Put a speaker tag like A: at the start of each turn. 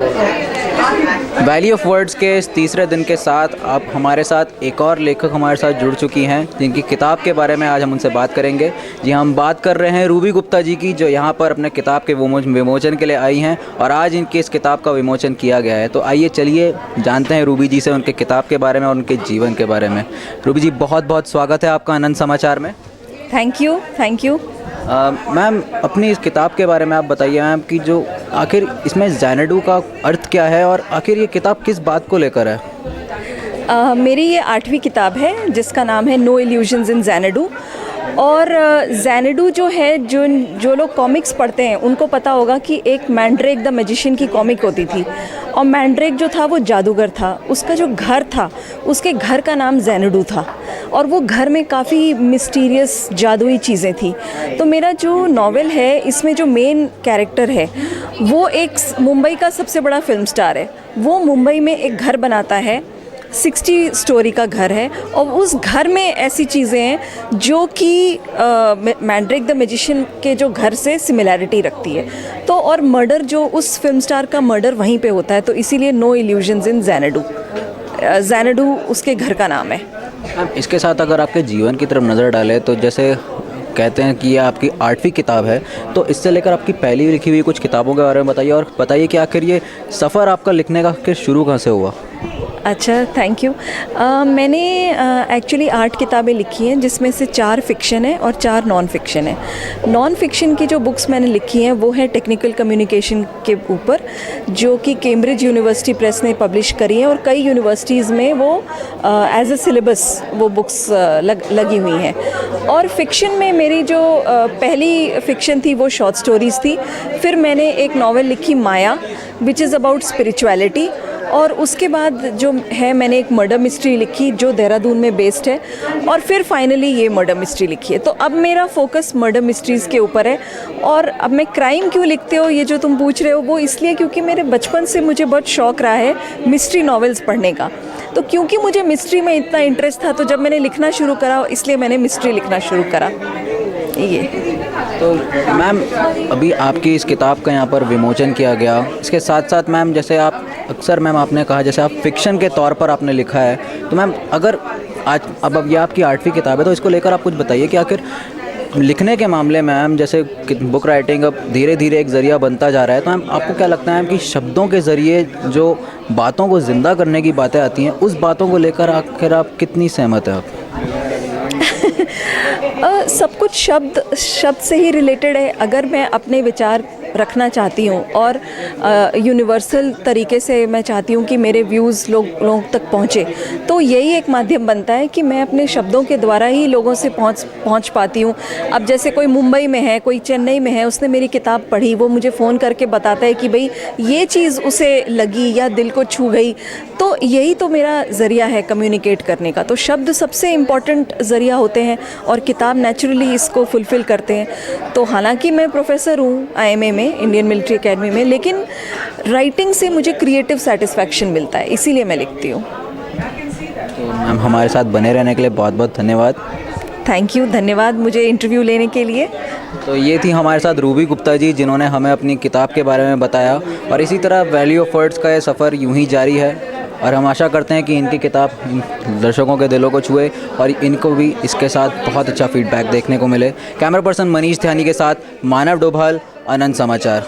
A: Valley of words के इस तीसरे दिन के साथ अब हमारे साथ एक और लेखक हमारे साथ जुड़ चुकी हैं, जिनकी किताब के बारे में आज हम उनसे बात करेंगे। जी, हम बात कर रहे हैं रूबी गुप्ता जी की, जो यहाँ पर अपने किताब के विमोचन के लिए आई हैं और आज इनकी इस किताब का विमोचन किया गया है। तो आइए चलिए जानते हैं रूबी जी से उनके किताब के बारे में और उनके जीवन के बारे में। रूबी जी, बहुत बहुत स्वागत है आपका आनंद समाचार में।
B: Thank you.
A: मैम, अपनी इस किताब के बारे में आप बताइए मैम कि जो आखिर इसमें ज़ैनडू का अर्थ क्या है और आखिर ये किताब किस बात को लेकर है।
B: मेरी ये 8वीं किताब है जिसका नाम है नो इल्यूजन्स इन ज़ैनडू। और ज़ैनडू जो है, जो लोग कॉमिक्स पढ़ते हैं उनको पता होगा कि एक मैंड्रेक द मैजिशियन की कॉमिक होती थी और मैंड्रेक जो था वो जादूगर था। उसका जो घर था, उसके घर का नाम ज़ैनडू था और वो घर में काफ़ी मिस्टीरियस जादुई चीज़ें थी। तो मेरा जो नावल है, इसमें जो मेन कैरेक्टर है वो एक मुंबई का सबसे बड़ा फिल्म स्टार है। वो मुंबई में एक घर बनाता है, 60 स्टोरी का घर है और उस घर में ऐसी चीज़ें हैं जो कि मैंड्रेक द मैजिशियन के जो घर से सिमिलैरिटी रखती है। तो और मर्डर, जो उस फिल्म स्टार का मर्डर वहीं पे होता है, तो इसीलिए नो इल्यूजन्स इन ज़ैनडू। ज़ैनडू उसके घर का नाम है।
A: इसके साथ अगर आपके जीवन की तरफ नज़र डालें तो जैसे कहते हैं कि ये आपकी 8वीं किताब है, तो इससे लेकर आपकी पहली लिखी हुई कुछ किताबों के बारे में बताइए और बताइए कि आखिर ये सफ़र आपका लिखने का आखिर शुरू कहाँ से हुआ।
B: अच्छा, थैंक यू। मैंने एक्चुअली 8 किताबें लिखी हैं, जिसमें से 4 फ़िक्शन है और 4 नॉन फिक्शन है। नॉन फिक्शन की जो बुक्स मैंने लिखी हैं वो है टेक्निकल कम्युनिकेशन के ऊपर, जो कि कैम्ब्रिज यूनिवर्सिटी प्रेस ने पब्लिश करी है और कई यूनिवर्सिटीज़ में वो एज अ सिलेबस वो बुक्स लगी हुई हैं। और फिक्शन में मेरी जो पहली फ़िक्शन थी वो शॉर्ट स्टोरीज़ थी। फिर मैंने एक नावल लिखी माया, विच इज़ अबाउट स्पिरिचुअलिटी। और उसके बाद जो है मैंने एक मर्डर मिस्ट्री लिखी जो देहरादून में बेस्ड है और फिर फाइनली ये मर्डर मिस्ट्री लिखी है। तो अब मेरा फोकस मर्डर मिस्ट्रीज़ के ऊपर है। और अब मैं क्राइम क्यों लिखते हो, ये जो तुम पूछ रहे हो, वो इसलिए क्योंकि मेरे बचपन से मुझे बहुत शौक़ रहा है मिस्ट्री नॉवेल्स पढ़ने का। तो क्योंकि मुझे मिस्ट्री में इतना इंटरेस्ट था, तो जब मैंने लिखना शुरू करा इसलिए मैंने मिस्ट्री लिखना शुरू करा। ये
A: तो मैम, अभी आपकी इस किताब का यहाँ पर विमोचन किया गया। इसके साथ साथ मैम, जैसे आप अक्सर मैम आपने कहा जैसे आप फ़िक्शन के तौर पर आपने लिखा है, तो मैम अगर आज अब ये आपकी 8वीं किताब है तो इसको लेकर आप कुछ बताइए कि आखिर लिखने के मामले में मैम, जैसे बुक राइटिंग अब धीरे धीरे एक ज़रिया बनता जा रहा है, तो मैम आपको क्या लगता है कि शब्दों के ज़रिए जो बातों को ज़िंदा करने की बातें आती हैं, उस बातों को लेकर आखिर आप कितनी सहमत हैं आप?
B: सब कुछ शब्द से ही रिलेटेड है। अगर मैं अपने विचार रखना चाहती हूँ और यूनिवर्सल तरीके से मैं चाहती हूँ कि मेरे व्यूज़ लोगों तक पहुँचे, तो यही एक माध्यम बनता है कि मैं अपने शब्दों के द्वारा ही लोगों से पहुँच पाती हूँ। अब जैसे कोई मुंबई में है, कोई चेन्नई में है, उसने मेरी किताब पढ़ी, वो मुझे फ़ोन करके बताता है कि भाई ये चीज़ उसे लगी या दिल को छू गई। तो यही तो मेरा ज़रिया है कम्युनिकेट करने का। तो शब्द सबसे इम्पॉर्टेंट ज़रिया होते हैं और किताब नेचुरली इसको फुलफ़िल करते हैं। तो हालांकि मैं प्रोफेसर हूँ IMA में, इंडियन मिलिट्री एकेडमी में, लेकिन राइटिंग से मुझे क्रिएटिव सेटिस्फैक्शन मिलता है, इसीलिए मैं लिखती हूँ।
A: तो मैम, हमारे साथ बने रहने के लिए बहुत बहुत धन्यवाद।
B: थैंक यू, धन्यवाद मुझे इंटरव्यू लेने के लिए।
A: तो ये थी हमारे साथ रूबी गुप्ता जी, जिन्होंने हमें अपनी किताब के बारे में बताया और इसी तरह वैली ऑफ वर्ड्स का ये सफ़र यूं ही जारी है और हम आशा करते हैं कि इनकी किताब दर्शकों के दिलों को छुए और इनको भी इसके साथ बहुत अच्छा फीडबैक देखने को मिले। कैमरा पर्सन मनीष ध्यानी के साथ मानव डोभाल, आनंद समाचार।